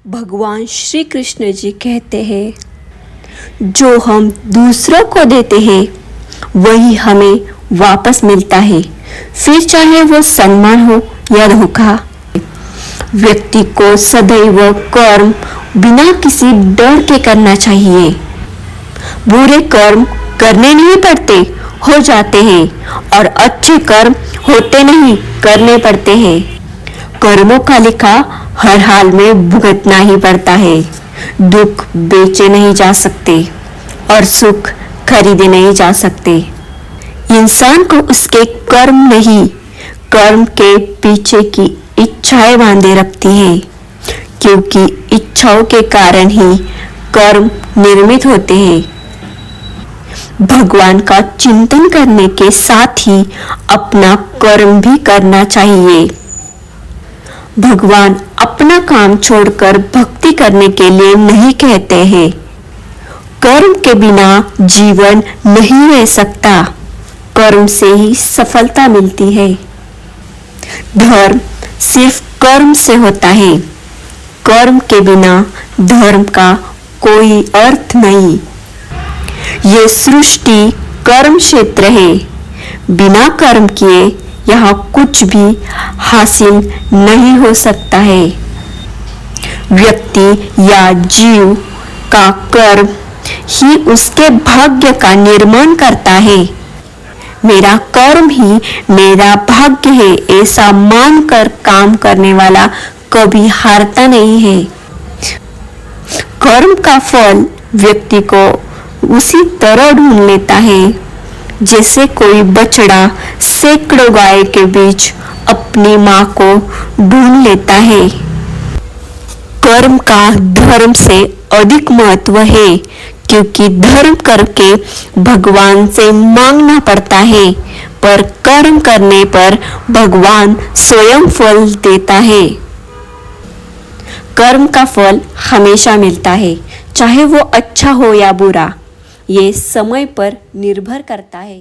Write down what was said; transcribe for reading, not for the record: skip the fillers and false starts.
भगवान श्री कृष्ण जी कहते हैं, जो हम दूसरों को देते हैं वही हमें वापस मिलता है, फिर चाहे वो सम्मान हो या धोखा। व्यक्ति को सदैव कर्म बिना किसी डर के करना चाहिए। बुरे कर्म करने नहीं पड़ते, हो जाते हैं, और अच्छे कर्म होते नहीं, करने पड़ते हैं। कर्मों का लेखा हर हाल में भुगतना ही पड़ता है। दुख बेचे नहीं जा सकते और सुख खरीदे नहीं जा सकते। इंसान को उसके कर्म नहीं, कर्म के पीछे की इच्छाएं बांधे रखती है, क्योंकि इच्छाओं के कारण ही कर्म निर्मित होते हैं। भगवान का चिंतन करने के साथ ही अपना कर्म भी करना चाहिए। भगवान अपना काम छोड़कर भक्ति करने के लिए नहीं कहते हैं। कर्म के बिना जीवन नहीं रह सकता, कर्म से ही सफलता मिलती है। धर्म सिर्फ कर्म से होता है, कर्म के बिना धर्म का कोई अर्थ नहीं। ये सृष्टि कर्म क्षेत्र है, बिना कर्म किए यहाँ कुछ भी हासिल नहीं हो सकता है। व्यक्ति या जीव का कर्म ही उसके भाग्य का निर्माण करता है। मेरा कर्म ही मेरा भाग्य है, ऐसा मानकर काम करने वाला कभी हारता नहीं है। कर्म का फल व्यक्ति को उसी तरह ढूंढ लेता है जैसे कोई बछड़ा सैकड़ों गाय के बीच अपनी मां को ढूंढ लेता है। कर्म का धर्म से अधिक महत्व है, क्योंकि धर्म करके भगवान से मांगना पड़ता है, पर कर्म करने पर भगवान स्वयं फल देता है। कर्म का फल हमेशा मिलता है, चाहे वो अच्छा हो या बुरा। ये समय पर निर्भर करता है।